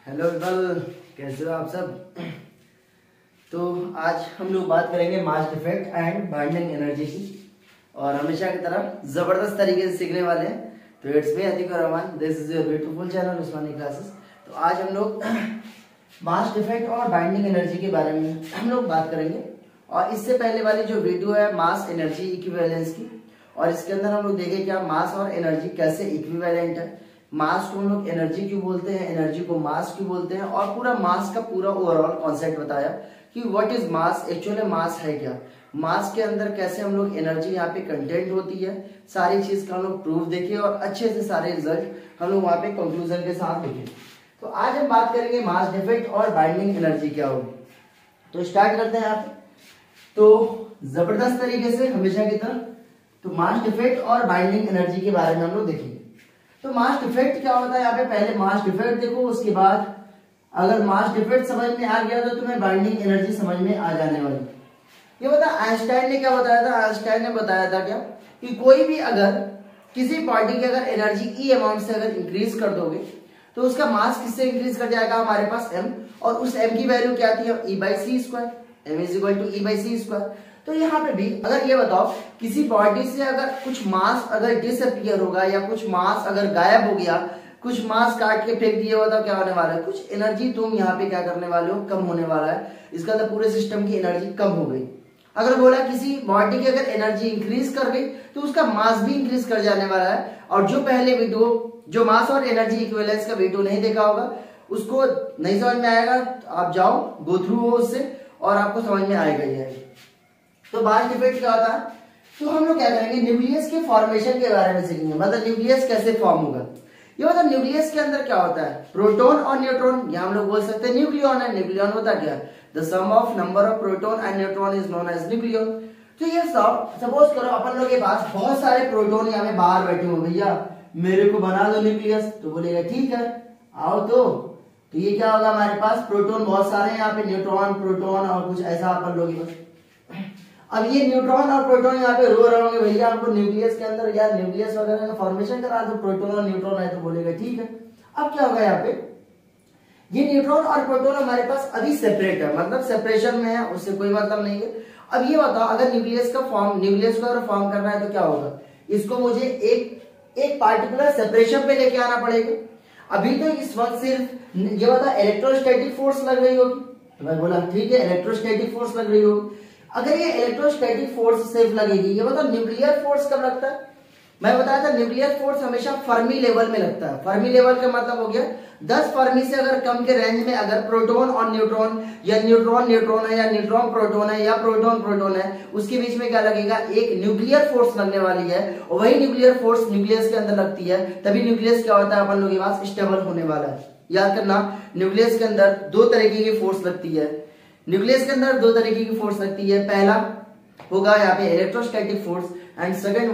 Hello people, कैसे हो आप सब। तो आज हम लोग बात करेंगे mass defect and binding energy की, और हमेशा की तरह जबरदस्त तरीके से सीखने वाले हैं। तो it's me Atiq Rahman, this is your beautiful channel Usmani classes. तो आज हम लोग मास डिफेक्ट और बाइंडिंग एनर्जी के बारे में हम लोग बात करेंगे। और इससे पहले वाली जो वीडियो है मास एनर्जी इक्विवेलेंस की, और इसके अंदर हम लोग देखें क्या मास और एनर्जी कैसे इक्विवेलेंट है, मास को हम लोग एनर्जी क्यों बोलते हैं, एनर्जी को मास क्यों बोलते हैं, और पूरा मास का पूरा ओवरऑल कॉन्सेप्ट बताया कि what is mass, actually mass है क्या, मास के अंदर कैसे हम लोग एनर्जी यहाँ पे कंटेंट होती है, सारी चीज का हम लोग प्रूफ देखे और अच्छे से सारे रिजल्ट हम लोग वहां पे कंक्लूजन के साथ देखे। तो आज हम बात करेंगे मास डिफेक्ट और बाइंडिंग एनर्जी क्या होगी। तो स्टार्ट करते हैं यहाँ पे। तो जबरदस्त तरीके से हमेशा की तरह तो मास डिफेक्ट और बाइंडिंग एनर्जी के बारे में हम लोग देखेंगे। तो मास डिफेक्ट क्या होता है, यहाँ पे पहले मास डिफेक्ट देखो, उसके बाद अगर मास डिफेक्ट समझ में आ गया तो तुम्हें बाइंडिंग एनर्जी समझ में आ जाने वाली। ये बता आइंस्टाइन ने क्या बताया था, आइंस्टाइन ने बताया था क्या कि कोई भी अगर किसी पार्टी की अगर एनर्जी ई अमाउंट से अगर इंक्रीज कर दोगे तो उसका मास किससे इंक्रीज कर जाएगा, हमारे पास m, और उस m की वैल्यू क्या थी, E/c², m = E/c²। तो यहाँ पे भी अगर ये बताओ किसी बॉडी से अगर कुछ मास अगर डिसअपियर होगा या कुछ मास अगर गायब हो गया, कुछ मास काट के फेंक दिए, बताओ क्या होने वाला है, कुछ एनर्जी तुम यहाँ पे क्या करने वाले हो, कम होने वाला है। इसका मतलब पूरे सिस्टम की एनर्जी कम हो गई। अगर बोला किसी बॉडी की अगर एनर्जी इंक्रीज कर गई तो उसका मास भी इंक्रीज कर जाने वाला है। और जो पहले वीडियो जो मास और एनर्जी इक्विवेलेंस का वीडियो नहीं देखा होगा उसको नहीं समझ में आएगा, आप जाओ गो थ्रू हो उससे और आपको समझ में आएगा ही आएगा। तो मास डिफेक्ट क्या होता है, तो हम लोग क्या करेंगे न्यूक्लियस के फॉर्मेशन के बारे में सीखेंगे, मतलब न्यूक्लियस कैसे फॉर्म होगा। ये मतलब न्यूक्लियस के अंदर क्या होता है, प्रोटॉन और न्यूट्रॉन, या हम लोग बोल सकते हैं न्यूक्लियन है। न्यूक्लियन होता क्या है, the sum of number of proton and neutron is known as nucleon. तो ये सब सपोज करो अपन लोग के पास बहुत सारे प्रोटॉन यहाँ पे बाहर बैठे हो, भैया मेरे को बना दो न्यूक्लियस, तो बोलेगा ठीक है आओ। तो ये क्या होगा, हमारे पास प्रोटॉन बहुत सारे हैं यहाँ पे, न्यूट्रॉन प्रोटॉन और कुछ ऐसा अपन लोग। अब ये न्यूट्रॉन और प्रोटॉन यहाँ पे रो रहे होंगे, भैया हमको न्यूक्लियस के अंदर यार न्यूक्लियस वगैरह का फॉर्मेशन करा दो, प्रोटॉन और न्यूट्रॉन है, तो बोलेगा ठीक है। अब क्या होगा यहाँ पे, ये न्यूट्रॉन और प्रोटॉन हमारे पास अभी सेपरेट है, मतलब सेपरेशन में है, उससे कोई मतलब नहीं है। अब ये बताओ अगर न्यूक्लियस को अगर फॉर्म करना है तो क्या होगा, इसको मुझे एक पार्टिकुलर सेपरेशन पे लेके आना पड़ेगा। अभी तो इस वक्त सिर्फ ये बता इलेक्ट्रोस्टैटिक फोर्स लग रही होगी, तो मैं बोला ठीक है इलेक्ट्रोस्टैटिक फोर्स लग रही होगी। अगर ये इलेक्ट्रोस्टैटिक फोर्स सिर्फ लगेगी, ये मतलब न्यूक्लियर फोर्स कब लगता है, मैं बताया था न्यूक्लियर फोर्स हमेशा फर्मी लेवल में लगता है। फर्मी लेवल का मतलब हो गया 10 फर्मी से अगर कम के रेंज में अगर प्रोटॉन और न्यूट्रॉन या न्यूट्रॉन है या न्यूट्रॉन प्रोटॉन है या प्रोटॉन है, उसके बीच में क्या लगेगा, एक न्यूक्लियर फोर्स लगने वाली है। और वही न्यूक्लियर फोर्स न्यूक्लियस के अंदर लगती है, तभी न्यूक्लियस क्या होता है अपन लोगों के पास स्टेबल होने वाला है। याद करना न्यूक्लियस के अंदर दो तरीके की फोर्स लगती है, न्यूक्लियस के अंदर दो तरीके की फोर्स लगती है। पहला होगा यहाँ पे electrostatic force and second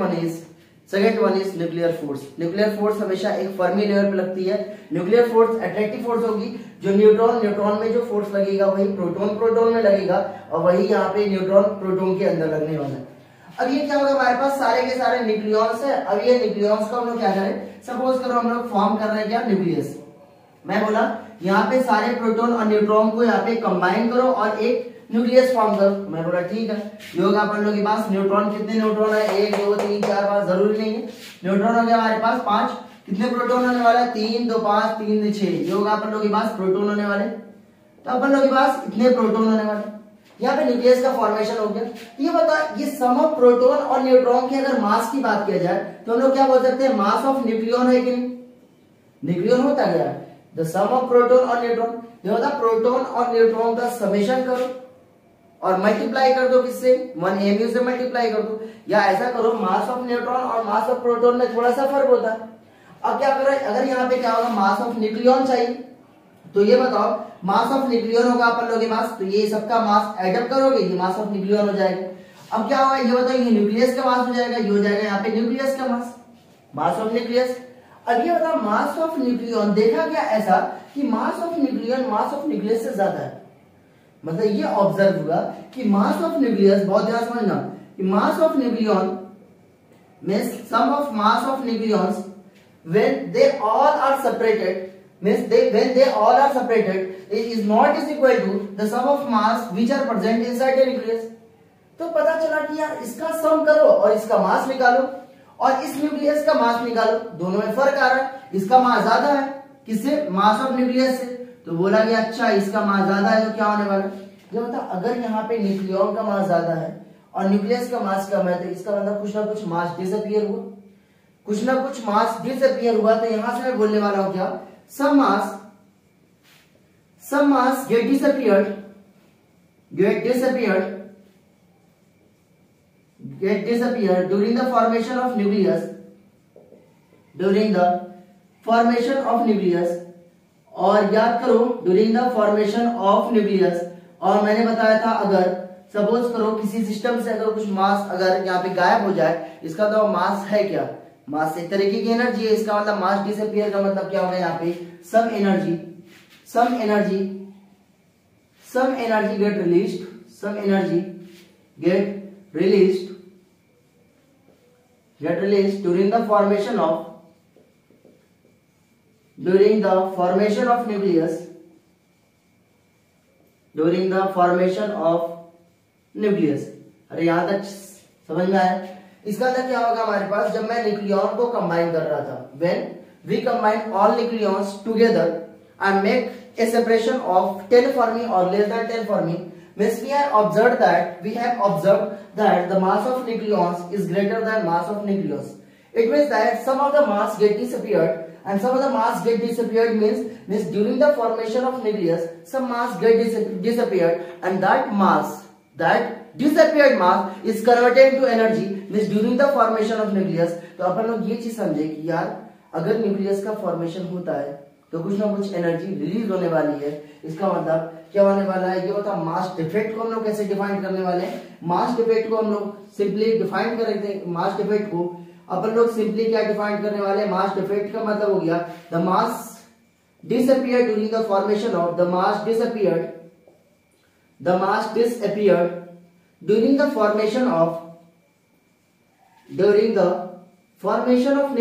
one is nuclear force. Nuclear force हमेशा एक फर्मी लेवल पे लगती है। न्यूक्लियर फोर्स अट्रैक्टिव फोर्स होगी, जो न्यूट्रॉन में जो फोर्स लगेगा वही प्रोटॉन में लगेगा, और वही यहाँ पे न्यूट्रॉन प्रोटॉन के अंदर लगने वाला है। अब ये क्या होगा, हमारे पास सारे के सारे न्यूक्लियॉन्स है। अब ये न्यूक्लियॉन्स को हम लोग क्या करें, सपोज करो हम लोग फॉर्म कर रहे हैं क्या न्यूक्लियस, मैं बोला यहाँ पे सारे प्रोटॉन और न्यूट्रॉन को यहाँ पे कंबाइन करो और एक न्यूक्लियस फॉर्म करो, मैं बोला ठीक है। ये होगा अपन लोग के पास न्यूट्रॉन, कितने न्यूट्रॉन है, 1 2 3 4 5, जरूरी नहीं है। न्यूट्रॉन हो गया हमारे पास 5, कितने प्रोटॉन होने वाला है, 3 2 5 3 6, ये होगा अपन लोग के पास प्रोटॉन होने वाले। तो अपन लोग के पास इतने प्रोटॉन होने वाले, यहाँ पे न्यूक्लियस का फॉर्मेशन हो गया। ये बता ये सम ऑफ प्रोटॉन और न्यूट्रॉन की अगर मास की बात किया जाए तो हम लोग क्या बोल सकते हैं, मास ऑफ न्यूक्लियन है कि नहीं, न्यूक्लियन होता गया द सम ऑफ प्रोटॉन और न्यूट्रॉन। ये होता प्रोटॉन और न्यूट्रॉन का समेशन करो और मल्टीप्लाई कर दो, किससे, 1mu से मल्टीप्लाई कर दो, या ऐसा करो मास ऑफ न्यूट्रॉन और मास ऑफ प्रोटॉन में थोड़ा सा फर्क होता है। अब क्या करें, अगर यहाँ पे क्या होगा मास ऑफ न्यूक्लियन चाहिए, तो ये बताओ मास ऑफ न्यूक्लियन होगा अपन लोगों के पास, तो ये सबका मास एडअप करोगे, ये मास ऑफ न्यूक्लियन हो जाएगा। अब क्या होगा, ये बताओ ये न्यूक्लियस का मास हो जाएगा, ये हो जाएगा यहाँ पे न्यूक्लियस का मास ऑफ न्यूक्लियस। अब ये बताओ मास ऑफ न्यूक्लियन देखा गया ऐसा कि मास of nucleon mass of nucleus से ज्यादा है, मतलब ये ऑब्जर्व हुआ कि मास ऑफ न्यूक्लियस, बहुत ध्यान समझना कि मास ऑफ न्यूक्लियन में sum of mass of nucleons when they all are separated means they when they all are separated it is not is equal to the sum of mass which are present inside the nucleus। तो पता चला कि यार इसका सम करो और इसका मास निकालो और इस न्यूक्लियस का मास निकालो, दोनों में फर्क आ रहा है, इसका मास ज्यादा है किससे, मास ऑफ न्यूक्लियस से। तो बोला कि अच्छा इसका मास ज्यादा है तो क्या होने वाला है, ये बता अगर यहाँ पे न्यूक्लियन का मास ज्यादा है और न्यूक्लियस का मास कम है तो इसका मतलब कुछ ना कुछ मास डिसअपीयर हुआ, कुछ ना कुछ मास डिसअपीयर हुआ। तो यहां से मैं बोलने वाला हूं क्या, some mass get disappeared during the formation of nucleus, और याद करो during the formation of nucleus। और मैंने बताया था अगर सपोज करो किसी सिस्टम से अगर कुछ मास अगर यहाँ पे गायब हो जाए, इसका तो मास है क्या, मास एक तरीके की एनर्जी है, इसका मतलब मास डिसअपीयर का मतलब क्या होगा, यहाँ पे some energy get released during the formation of nucleus। अरे यहां तक समझ में आया। इसका मतलब क्या होगा हमारे पास, जब मैं न्यूक्लियन को कंबाइन कर रहा था, when we combine all nucleons together and make a separation of 10 Fermi or less than 10 Fermi, means we have observed that the mass of nucleons is greater than mass of nucleus। It means that some of the mass get disappeared and some of the mass get disappeared means during the formation of nucleus some mass get disappeared and that disappeared mass is converted into energy means during the formation of nucleus। तो अपन लोग ये चीज समझे कि यार अगर nucleus का फॉर्मेशन होता है तो कुछ ना कुछ एनर्जी रिलीज होने वाली है। इसका मतलब क्या होने वाला है, ये होता मास डिफेक्ट को हम लोग कैसे डिफाइन करने वाले हैं, मास डिफेक्ट को हम लोग सिंपली डिफाइन करेंगे। मास डिफेक्ट को अपन लोग सिंपली क्या डिफाइन करने वाले हैं, मास डिफेक्ट का मतलब हो गया the mass disappeared during the formation of during the formation of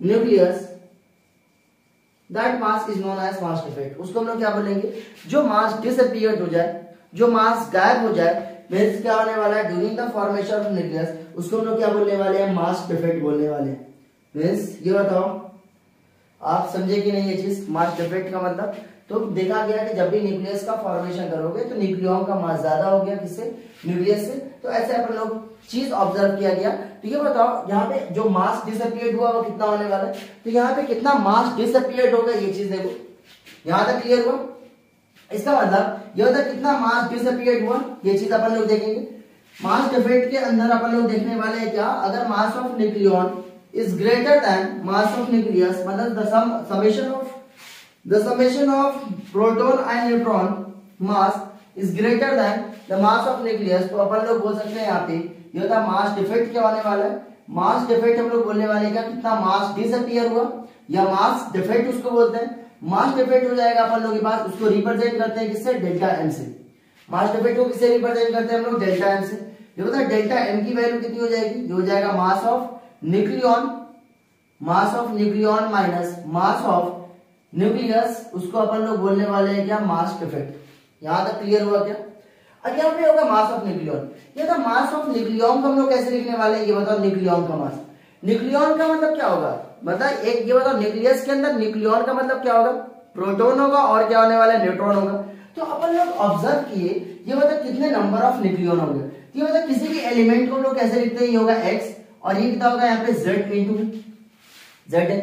nucleus that mass is known as mass defect। उसको हम लोग क्या बोलेंगे, जो मास डिसअपीयर्ड हो जाए, जो मास गायब हो जाए, मींस क्या होने वाला है during the formation of nucleus, उसको हम लोग क्या बोलने वाले हैं, मास डिफेक्ट बोलने वाले हैं। मींस ये बताओ आप समझे कि नहीं ये चीज, मास डिफेक्ट का मतलब। तो देखा गया कि जब भी न्यूक्लियस का फॉर्मेशन करोगे तो न्यूक्लियन का मास ज्यादा हो गया किससे, न्यूक्लियस से। तो ऐसे अपन लोग चीज ऑब्जर्व किया गया। तो ये बताओ यहाँ पे जो मास डिसअपीयर्ड हुआ वो कितना होने वाला है, तो यहाँ पे कितना मास डिसअपीयर्ड होगा ये चीज देखो, यहाँ तक क्लियर हुआ। इसका मतलब ये होता कितना मास डिसअपीयर्ड हुआ, ये चीज अपन लोग देखेंगे। मास डिफेक्ट के अंदर अपन लोग देखने वाले हैं क्या, अगर मास of nucleon is greater than mass of nucleus, मतलब the summation of proton and neutron mass is greater than the mass of nucleus। तो अपन लोग बोल सकते हैं यहाँ पे ये होता मास डिफेक्ट क्या होने वाला है, मास डिफेक्ट हम लोग बोलने वाले क्या, कितना मास डिसअपीयर हुआ या मास डिफेक्ट उसको बोलते हैं। मास डिफेक्ट हो जाएगा अपन लोग के पास, उसको रिप्रेजेंट करते हैं किससे, डेल्टा एम से। मास डिफेक्ट को किससे रिप्रेजेंट करते हैं हम लोग, डेल्टा एम से। ये बता डेल्टा एम की वैल्यू कितनी हो जाएगी, ये हो जाएगा मास of nucleon minus mass of nucleus, उसको अपन लोग बोलने वाले हैं क्या, मास डिफेक्ट। यहां तक क्लियर हुआ क्या। अब यहाँ पे होगा मास ऑफ न्यूक्लियन, ये तो मास ऑफ न्यूक्लियन को हम लोग कैसे लिखने वाले हैं, ये बताओ न्यूक्लियन का मास। न्यूक्लियन का मतलब क्या होगा, मतलब एक ये बताओ न्यूक्लियस के अंदर न्यूक्लियन का मतलब क्या होगा, प्रोटॉन होगा और क्या होने वाला है, न्यूट्रॉन होगा। तो अपन लोग ऑब्जर्व किए, ये मतलब कितने नंबर ऑफ न्यूक्लियन होंगे, ये मतलब किसी भी एलिमेंट को हम लोग कैसे लिखते हैं, ये होगा x और ये कितना होगा यहाँ पे z इंटू z है।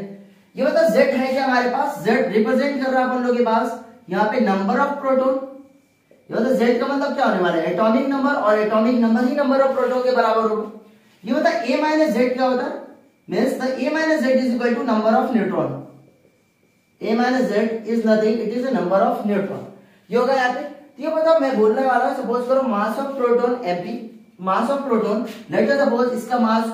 ये मतलब z है क्या हमारे पास, z रिप्रेजेंट कर रहा है अपन लोग के पास यहाँ पे नंबर ऑफ प्रोटॉन। ये मतलब z का मतलब क्या होने वाला है, एटॉमिक नंबर, और atomic number he number of proton के बराबर होगा। ये मतलब a माइनस z क्या होता है, means the a minus z is equal to number of neutron. a minus z is nothing, it is the number of neutron. ये होगा यहाँ पे। तो ये मतलब मैं बोलने वाला हूं, सपोज करो mass of proton mp, mass of proton, let us suppose इसका मास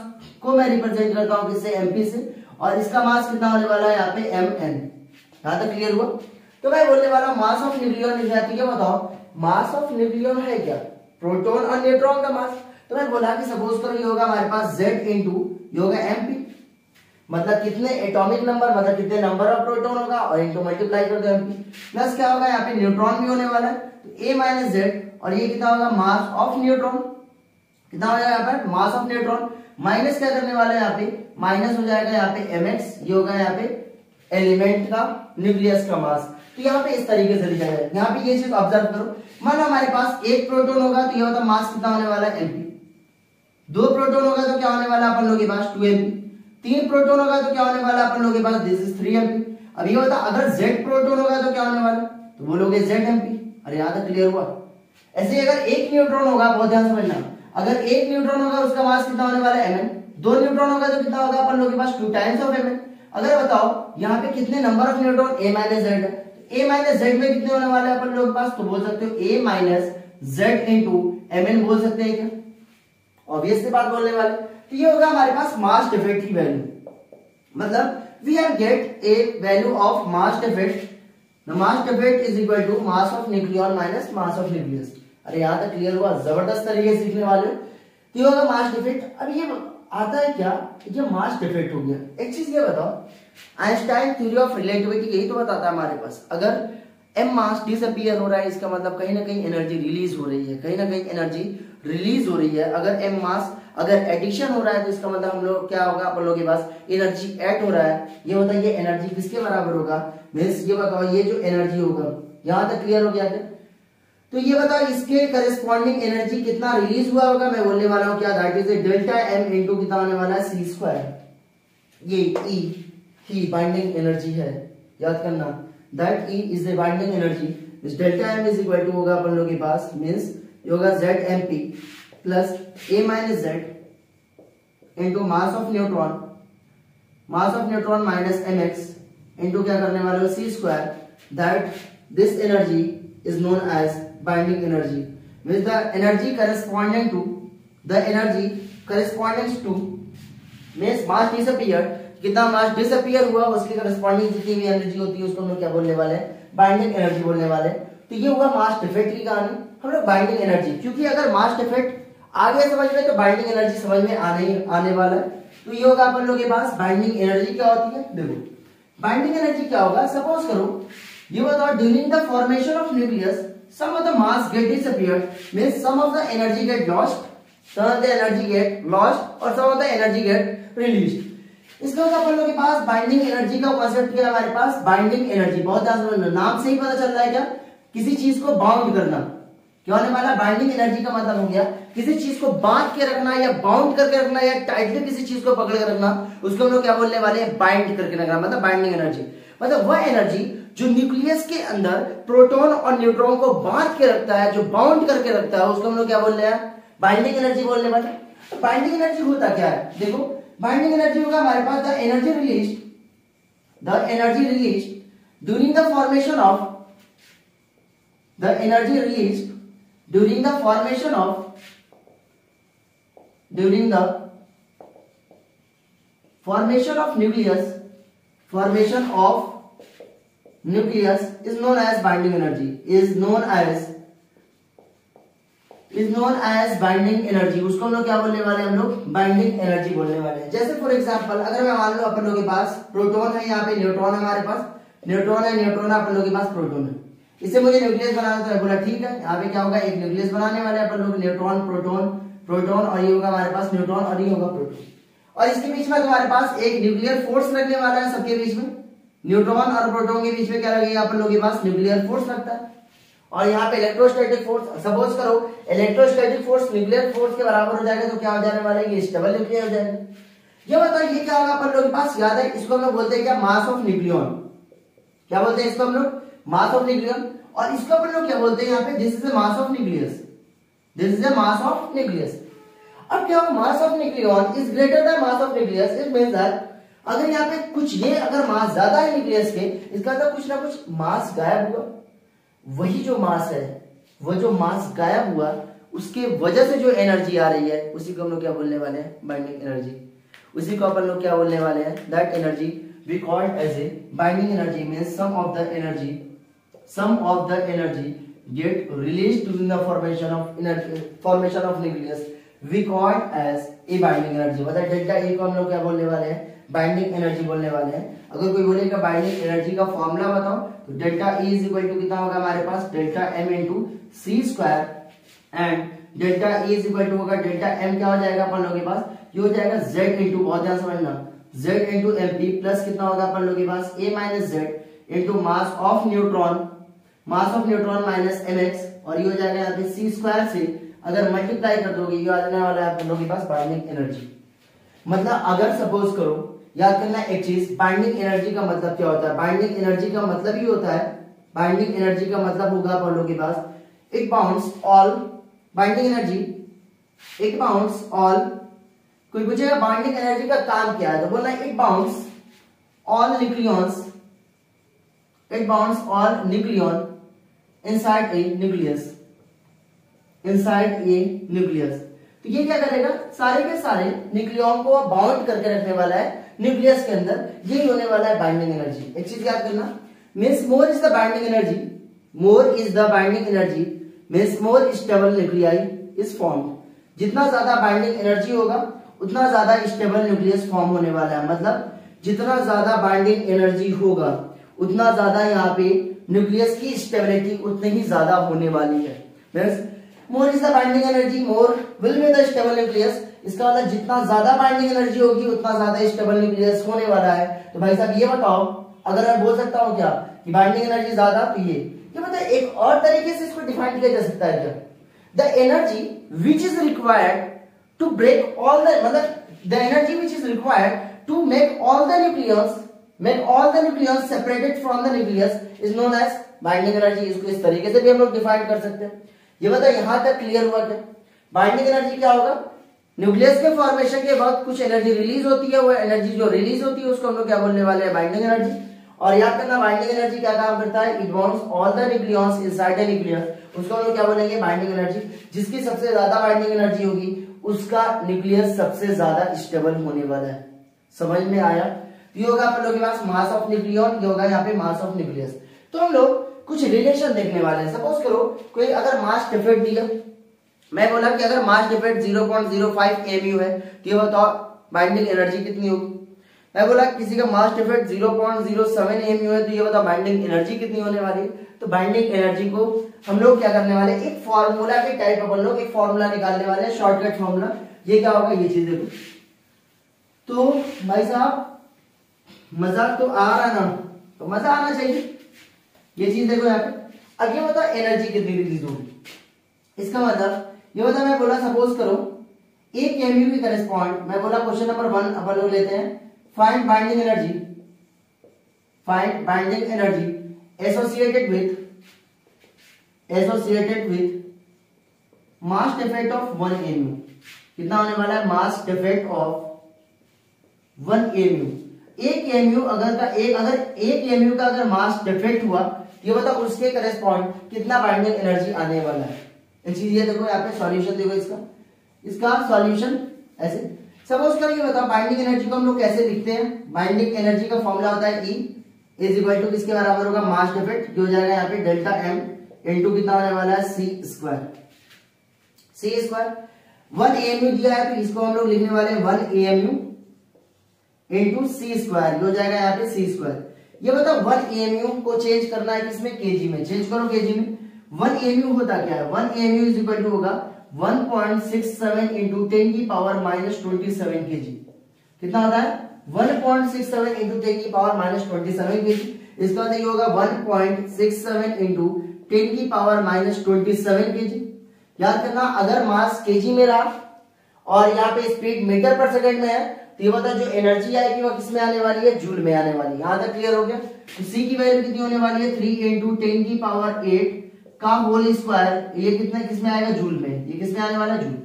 को मैं रिप्रेजेंट करता हूं किससे, mp से, और इसका मास कितना होने वाला है यहाँ पे mn। यहां तक क्लियर हुआ। तो मैं बोलने वाला मास ऑफ न्यूक्लियन लिख जाती है, बताओ मास ऑफ न्यूक्लियन है क्या, प्रोटॉन और न्यूट्रॉन का मास। तो मैं बोला कि सपोज करो ये होगा हमारे पास z इंटू ये होगा mp। मतलब कितने एटॉमिक नंबर, मतलब कितने नंबर ऑफ प्रोटॉन होगा और इनटू मल्टीप्लाई कर दो mp, प्लस क्या होगा यहाँ पे न्यूट्रॉन भी होने वाला है तो a माइनस जेड, और ये कितना होगा मास ऑफ न्यूट्रॉन, कितना हो जाएगा यहाँ पर मास ऑफ न्यूट्रॉन, माइनस क्या करने वाले हैं यहाँ पे, माइनस हो जाएगा यहाँ पे mx, ये होगा यहाँ पे एलिमेंट का न्यूक्लियस का मास। तो यहाँ पे इस तरीके से लिखा जाएगा। यहाँ पे ये चीज ऑब्जर्व करो, मान लो हमारे पास एक प्रोटॉन होगा तो ये होता मास कितना होने वाला है mp, दो प्रोटॉन होगा तो क्या होने वाला है अपन लोगों के पास 2mp, तीन प्रोटॉन होगा तो क्या होने वाला है अपन लोगों के पास दिस इज 3mp। अब ये होता अगर z प्रोटॉन होगा तो क्या होने वाला है, तो बोलोगे zmp। अरे यहाँ तक क्लियर हुआ। ऐसे अगर एक न्यूट्रॉन होगा, बहुत ध्यान समझना, अगर एक न्यूट्रॉन होगा उसका मास कितना होने वाला है mn, दो न्यूट्रॉन होगा तो कितना होगा अपन लोगों के पास 2 टाइम्स ऑफ mn। अगर बताओ यहाँ पे कितने number of neutron a minus Z है, a माइनस जेड में कितने होने वाले हैं अपन लोगों के पास, तो बोल सकते हो a minus Z into mn बोल सकते हैं क्या, ऑब्वियस सी बात बोलने वाले। तो ये होगा हमारे पास मास डिफेक्ट की वैल्यू, मतलब we have get a value of mass defect, the mass defect is equal to mass of nucleon minus mass of nucleus. अरे यहाँ तक क्लियर हुआ, जबरदस्त तरीके से सीखने वाले हो। तो ये होगा मास डिफेक्ट। अब ये आता है क्या, ये मास डिफेक्ट हो गया। एक चीज ये बताओ, आइंस्टाइन थ्योरी ऑफ रिलेटिविटी यही तो बताता है हमारे पास, अगर m मास डिसअपीयर हो रहा है इसका मतलब कहीं ना कहीं एनर्जी रिलीज हो रही है, कहीं ना कहीं एनर्जी रिलीज हो रही है। अगर m मास अगर एडिशन हो रहा है तो इसका मतलब हम लोग क्या होगा, अपन लोगों के पास एनर्जी ऐड हो रहा है। ये होता है ये एनर्जी किसके बराबर होगा, मींस ये बताओ ये जो एनर्जी होगा, यहां तक क्लियर हो गया क्या। तो ये बताओ इसके करस्पॉन्डिंग एनर्जी कितना रिलीज हुआ होगा, मैं बोलने वाला हूं क्या, that is delta m into कितना होने वाला है c स्क्वायर। ये E ही बाइंडिंग एनर्जी है, याद करना, that E is the binding energy. इस delta m is equal to होगा अपन लोगों के पास मींस ये होगा ZMP plus a minus Z into mass of neutron minus mx into क्या करने वाले हो c square, that this energy is known as binding energy, with the energy corresponding to means mass disappeared, कितना मास disappear हुआ उसके corresponding जितनी भी energy होती है उसको हम लोग क्या बोलने वाले हैं, बाइंडिंग एनर्जी बोलने वाले हैं। तो ये हुआ मास डिफेक्ट की कहानी। हम लोग बाइंडिंग एनर्जी, क्योंकि अगर मास डिफेक्ट आ गया समझ में तो बाइंडिंग एनर्जी समझ में आने वाला है। तो ये होगा अपन लोग के पास बाइंडिंग एनर्जी क्या होती है। देखो बाइंडिंग एनर्जी क्या होगा, सपोज करो ये बताओ during the formation of nucleus some of the mass get disappeared, means some of the energy get lost, और some of the energy get released. इसका मतलब अपन लोग के पास बाइंडिंग एनर्जी का कांसेप्ट क्या है हमारे पास, बाइंडिंग एनर्जी। बहुत ध्यान समझना, नाम से ही पता चल रहा है क्या, किसी चीज को बाउंड करना। क्या होने वाला, बाइंडिंग एनर्जी का मतलब हो गया किसी चीज को बांध के रखना या बाउंड करके रखना या टाइटली किसी चीज को पकड़ के रखना, उसको हम लोग क्या बोलने वाले हैं, बाइंड करके रखना, मतलब बाइंडिंग एनर्जी। मतलब वह एनर्जी जो न्यूक्लियस के अंदर प्रोटॉन और न्यूट्रॉन को बांध के रखता है, जो बाउंड करके रखता है, उसको हम लोग क्या बोल रहे हैं, बाइंडिंग एनर्जी बोलने वाले। तो बाइंडिंग एनर्जी होता क्या है, देखो बाइंडिंग एनर्जी होगा हमारे पास the energy release during the formation of nucleus is known as binding energy, is known as binding energy। उसको हम लोग क्या बोलने वाले हैं, हम लोग बाइंडिंग एनर्जी बोलने वाले हैं। जैसे फॉर एग्जांपल अगर मैं मान लो अपन लोगों के पास प्रोटॉन है, यहाँ पे न्यूट्रॉन है, हमारे पास न्यूट्रॉन है, अपन लोगों के पास प्रोटॉन है। इसे मुझे न्यूक्लियस बनाना था, बोला ठीक है, यहाँ पे क्या होगा, एक न्यूक्लियस बनाने वाले अपन लोग, न्यूट्रॉन प्रोटॉन और ये होगा हमारे पास न्यूट्रॉन और ये होगा प्रोटॉन, और इसके बीच में हमारे पास एक न्यूक्लियर फोर्स लगने वाला है। सबके बीच में न्यूट्रॉन और प्रोटॉन के बीच में क्या लगेगा, अपन लोगों के पास न्यूक्लियर फोर्स लगता है। और यहाँ पे इलेक्ट्रोस्टैटिक फोर्स, सपोज करो इलेक्ट्रोस्टैटिक फोर्स न्यूक्लियर फोर्स के बराबर हो जाएगा, तो क्या हो जाने वाला है, ये स्टेबल न्यूक्लियर हो जाएगा। ये बताओ ये क्या होगा अपन लोगों के पास, याद है इसको हम लोग बोलते हैं क्या, मास ऑफ न्यूक्लियन। क्या बोलते हैं इसको हम लोग, मास ऑफ न्यूक्लियन। और इसको अपन लोग क्या बोलते हैं यहाँ पे, this is the mass of nucleus. अब क्या होगा, मास of nucleon is greater then mass of nucleus. It means that अगर यहाँ पे कुछ ये अगर मास ज्यादा है न्यूक्लियस के, इसका मतलब कुछ ना कुछ मास गायब हुआ। वही जो मास है, वो जो मास गायब हुआ उसके वजह से जो एनर्जी आ रही है, उसी को हम लोग क्या बोलने वाले हैं, बाइंडिंग एनर्जी। उसी को अपन लोग क्या बोलने वाले हैं, that energy we called as a binding energy. Means some of the energy get released during the formation of nucleus we called as a binding energy। मतलब डेल्टा ए को हम लोग क्या बोलने वाले हैं, बाइंडिंग एनर्जी बोलने वाले हैं। अगर कोई बोलेगा बाइंडिंग एनर्जी का फॉर्मूला बताओ तो delta E is equal to कितना होगा हमारे पास, delta M into C square, and delta E is equal to होगा डेल्टा M क्या हो जाएगा अपन लोगों के पास, ये हो जाएगा Z इंटू, बहुत ध्यान समझना, Z इंटू MP प्लस कितना होगा अपन लोगों के पास A minus Z into mass of neutron minus mx, और ये हो जाएगा यहाँ पे सी स्क्वायर से अगर मल्टीप्लाई कर दोगे ये आ जाने वाला है अपन लोगों के पास बाइंडिंग एनर्जी। मतलब अगर सपोज करो, याद करना एक चीज, बाइंडिंग एनर्जी का मतलब क्या होता है, बाइंडिंग एनर्जी का मतलब ही होता है, बाइंडिंग एनर्जी का मतलब होगा अपन लोगों के पास it bounds all, binding energy it bounds all, कोई पूछेगा बाइंडिंग एनर्जी का काम क्या है तो बोलना it bounds all nucleons, it bounds all nucleon inside a nucleus, inside a nucleus. तो ये क्या करेगा, सारे के सारे न्यूक्लियॉन को बाउंड करके रखने वाला है न्यूक्लियस के अंदर, यही होने वाला है बाइंडिंग एनर्जी। एक चीज याद करना, means more is the binding energy, more is the binding energy means more stable nuclei is formed. जितना ज्यादा बाइंडिंग एनर्जी होगा उतना ज्यादा स्टेबल न्यूक्लियस फॉर्म होने वाला है। मतलब जितना ज्यादा बाइंडिंग एनर्जी होगा उतना ज्यादा यहाँ पे न्यूक्लियस की स्टेबिलिटी उतनी ही ज्यादा होने वाली है। Means more is the binding energy more will be the stable nucleus, इसका मतलब जितना ज्यादा बाइंडिंग एनर्जी होगी उतना ज्यादा स्टेबल न्यूक्लियस होने वाला है। तो भाई साहब ये बताओ, अगर मैं बोल सकता हूँ क्या कि बाइंडिंग एनर्जी ज्यादा, तो ये मतलब एक और तरीके से इसको डिफाइन किया जा सकता है क्या, the energy which is required to break all the, मतलब the energy which is required to make all the nucleus separated from the nucleus is known as binding energy. इसको इस तरीके से भी हम लोग डिफाइन कर सकते हैं। ये बताओ यहां तक क्लियर हुआ क्या, बाइंडिंग एनर्जी क्या होगा, न्यूक्लियस के फॉर्मेशन के वक्त कुछ एनर्जी रिलीज होती है, वो एनर्जी जो रिलीज होती है उसको हम लोग क्या बोलने वाले हैं, बाइंडिंग एनर्जी। और याद करना बाइंडिंग एनर्जी क्या काम करता है, it bounds all the nucleons inside the nucleus, उसको हम लोग क्या बोलेंगे, बाइंडिंग एनर्जी। जिसकी सबसे ज्यादा बाइंडिंग एनर्जी होगी उसका न्यूक्लियस सबसे ज्यादा स्टेबल होने वाला है। समझ में आया? ये होगा अपन लोग के पास मास ऑफ न्यूक्लियॉन, ये होगा यहाँ पे मास ऑफ न्यूक्लियस। तो हम लोग कुछ रिलेशन देखने वाले हैं। सपोज करो कोई अगर मास डिफेक्ट दिया, मैं बोला कि अगर मास डिफेक्ट 0.05 mu है तो ये बताओ बाइंडिंग एनर्जी कितनी होगी। मैं बोला किसी का मास डिफेक्ट 0.07 mu है तो ये बताओ बाइंडिंग एनर्जी कितनी होने वाली है। तो बाइंडिंग एनर्जी को हम लोग क्या करने वाले, एक फॉर्मूला के टाइप अपन लोग एक फॉर्मूला निकालने वाले हैं, शॉर्टकट फॉर्मूला। ये क्या होगा, ये चीज देखो। तो भाई साहब मजाक तो आ रहा ना, तो मजा आना चाहिए। ये चीज देखो यहाँ पे। अब ये बताओ एनर्जी कितनी रिलीज होगी। इसका मतलब ये बताओ, मैं बोला सपोज करो 1 mu की करेस्पॉन्ड, मैं बोला क्वेश्चन नंबर 1 अपन लोग लेते हैं, find binding energy associated with mass defect of 1 mu। कितना होने वाला है, mass defect of 1 mu। 1 mu अगर 1 mu का अगर मास डिफेक्ट हुआ, ये बताओ उसके करेस्पॉन्ड कितना बाइंडिंग एनर्जी आने वाला है। एक चीज ये देखो यहाँ पे सॉल्यूशन देखो, इसका सॉल्यूशन ऐसे। सपोज करो ये बताओ बाइंडिंग एनर्जी को हम लोग कैसे लिखते हैं। बाइंडिंग एनर्जी का फॉर्मूला होता है E इज इक्वल टू किसके बराबर होगा, मास डिफेक्ट, जो हो जाएगा यहाँ पे डेल्टा M इंटू कितना होने वाला है, C स्क्वायर। 1 AMU दिया है तो इसको हम लोग लिखने वाले हैं 1 AMU इंटू C स्क्वायर, जो हो जाएगा यहाँ पे C स्क्वायर। ये बताओ 1 AMU को चेंज करना है किसमें, केजी में। चेंज करो केजी में। 1 AMU होता क्या है, 1 AMU इज इक्वल टू होगा 1.67 इंटू 10 की पावर माइनस 27 केजी। कितना होता है, 1.67 इंटू 10 की पावर माइनस 27 केजी। इसका मतलब ये होगा 1.67 इंटू 10 की पावर माइनस 27 केजी। याद करना अगर मास केजी में रहा और यहाँ पे स्पीड मीटर पर सेकंड में है तो ये बता जो एनर्जी आएगी वो किस में आने वाली है, जूल में आने वाली है। यहां तक क्लियर हो गया। तो सी की वैल्यू कितनी होने वाली है, 3 इंटू 10 की पावर 8 का होल स्क्वायर। ये कितना किस में आएगा, जूल में। ये किस में आने वाला है, जूल।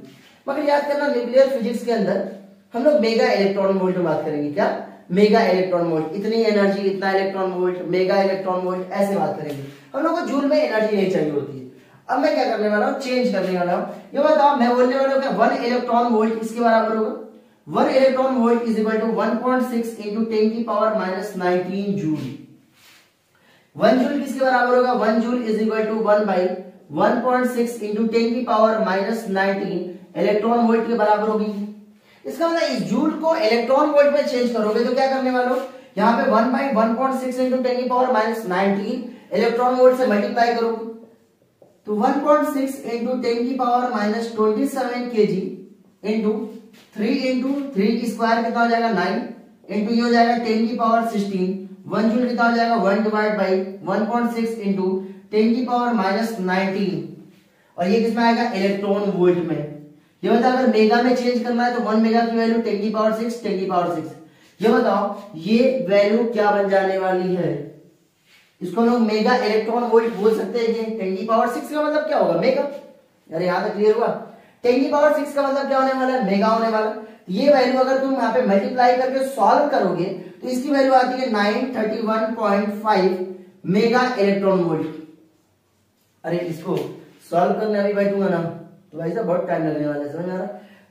मगर याद करना न्यूक्लियर फिजिक्स के अंदर हम लोग मेगा इलेक्ट्रॉन वोल्ट में बात करेंगे। क्या, मेगा इलेक्ट्रॉन वोल्ट, इतनी एनर्जी इतना electron volt, mega electron volt, ऐसे बात करेंगे। हम लोग को जूल में एनर्जी नहीं चाहिए होती है। अब मैं क्या करने वाला हूँ, चेंज करने वाला हूँ। ये बताओ मैं बोलने वाला हूँ 1 इलेक्ट्रॉन वोल्ट इसके बराबर होगा 1 electron volt is equal to 1.6 into 10 की पावर माइनस 19 जूल। 1 जूल किसके बराबर होगा, 1 joule is equal to 1 by 1.6 into 10 की पावर माइनस 19 इलेक्ट्रॉन वोल्ट के बराबर होगी। इसका मतलब इस जूल को इलेक्ट्रॉन वोल्ट में चेंज करोगे तो क्या करने वाले हो, यहाँ पे 1/1.6 इंटू 10 की पावर माइनस 19 इलेक्ट्रॉन वोल्ट से मल्टीप्लाई करोगे तो 1.6 इंटू 10 की power minus 27 kg into 3 into 3 की स्क्वायर कितना हो जाएगा 9 इंटू ये हो जाएगा 10 की पावर 16 1 जूल कितना हो जाएगा 1 डिवाइड बाई 1.6 इंटू 10 की पावर माइनस 19 और ये किसमें आएगा इलेक्ट्रॉन वोल्ट में। ये बताओ अगर मेगा में चेंज करना है तो 1 मेगा की वैल्यू 10 की पावर 6 10 की पावर 6। ये बताओ ये वैल्यू क्या बन जाने वाली है, इसको लोग मेगा इलेक्ट्रॉन वोल्ट बोल सकते हैं। ये 10 की पावर 6 का मतलब क्या होगा मेगा, अरे यहाँ तक क्लियर हुआ। 10 की पावर 6 का मतलब क्या होने वाला है मेगा होने वाला। ये वैल्यू अगर तुम यहाँ पे मल्टीप्लाई करके सॉल्व करोगे तो इसकी वैल्यू आती है 931.5 मेगा इलेक्ट्रॉन वोल्ट। अरे इसको सॉल्व करने अभी बैठूंगा ना तो भाई साहब बहुत टाइम लगने वाला है, समझ आ रहा।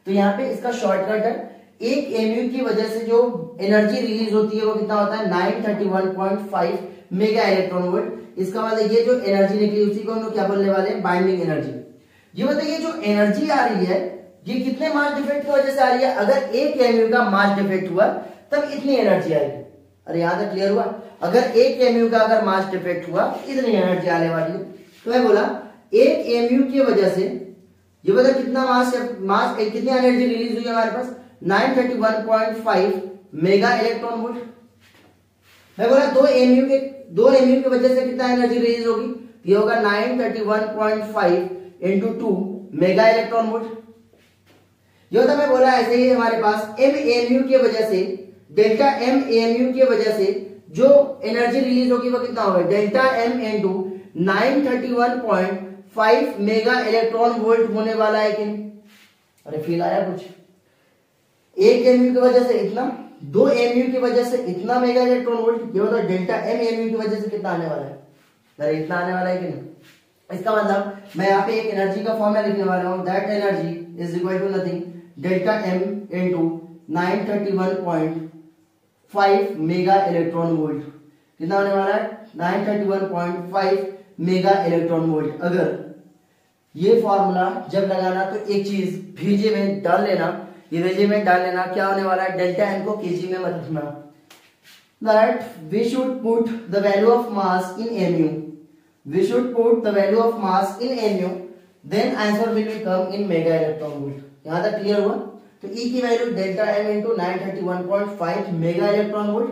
तो यहाँ पे इसका शॉर्टकट है, एक एमयू की वजह से जो एनर्जी रिलीज होती है वो कितना होता है 931.5 मेगा इलेक्ट्रॉन वोल्ट। इसका मतलब ये जो एनर्जी निकली उसी को हम लोग क्या बोलने वाले हैं बाइंडिंग एनर्जी। ये बताइए जो एनर्जी आ रही है ये कितने मास डिफेक्ट की वजह से आ रही है, अगर एक एमयू का मास डिफेक्ट हुआ तब इतनी एनर्जी आएगी। अरे यहां तक क्लियर हुआ, अगर एक एमयू का अगर मास डिफेक्ट हुआ इतनी एनर्जी आने वाली है। तो मैं बोला एक एमयू की वजह से ये बता कितना मास कितनी एनर्जी रिलीज हुई हमारे पास 931.5 मेगा इलेक्ट्रॉन वोल्ट। मैं बोला दो एमयू की वजह से कितना एनर्जी रिलीज होगी, ये होगा 931.5 इंटू 2 मेगा इलेक्ट्रॉन वोल्ट। ये होता मैं बोला ऐसे ही हमारे पास एम एमयू की वजह से डेल्टा एम एमयू की वजह से जो एनर्जी रिलीज होगी वो कितना होगा delta M into 931.5 mega electron volt होने वाला है कि नहीं। अरे फील आया कुछ, एक एमयू की वजह से इतना, दो एमयू की वजह से इतना मेगा इलेक्ट्रॉन वोल्ट। ये होता डेल्टा एम एमयू की वजह से कितना आने वाला है, अरे इतना आने वाला है कि नहीं। इसका मतलब मैं यहाँ पे एक एनर्जी का फॉर्मूला लिखने वाला हूं, that energy is equal to nothing delta M into 931.5 mega electron volt. कितना होने वाला है 931.5 मेगा इलेक्ट्रॉन वोल्ट। अगर ये फॉर्मूला जब लगाना तो एक चीज भेजे में डाल लेना, ये भेजे में डाल लेना क्या होने वाला है डेल्टा एम को केजी में मत रखना, that we should put the value of mass in MU, we should put the value of mass in mu, then answer will become in mega electron volt। यहां तक क्लियर हुआ। तो E की value delta M into 931.5 mega electron volt.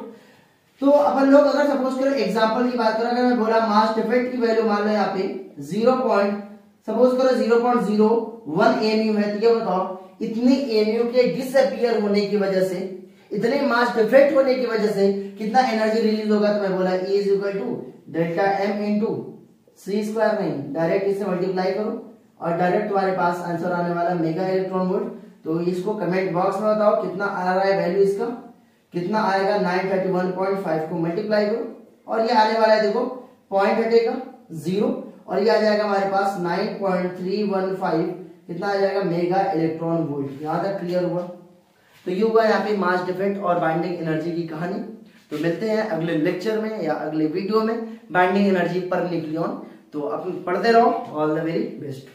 तो अपन लोग अगर suppose करो एग्जांपल की बात करें, अगर मैं बोला मास डिफेक्ट की वैल्यू मान लो यहाँ पे 0.01 एमयू है, तो ये बताओ इतने एमयू के डिसअपीयर होने की वजह से, इतने मास डिफेक्ट होने की वजह से कितना एनर्जी रिलीज होगा। तो मैं बोला E is equal to delta M into C square, नहीं डायरेक्ट इसे मल्टीप्लाई करो और डायरेक्ट तुम्हारे पास आंसर आने वाला मेगा इलेक्ट्रॉन वोल्ट। तो इसको कमेंट बॉक्स में बताओ कितना आ रहा है वैल्यू, इसका कितना आएगा 931.5 को मल्टीप्लाई करो और ये आने वाला है देखो पॉइंट हटेगा 0 और ये आ जाएगा हमारे पास 9.315 कितना आ जाएगा मेगा इलेक्ट्रॉन वोल्ट। यहां तक क्लियर हुआ। तो ये हुआ यहाँ पे मास डिफेक्ट और बाइंडिंग एनर्जी की कहानी। तो मिलते हैं अगले लेक्चर में या अगले वीडियो में बाइंडिंग एनर्जी पर न्यूक्लियॉन। तो अपन पढ़ते रहो, ऑल द वेरी बेस्ट।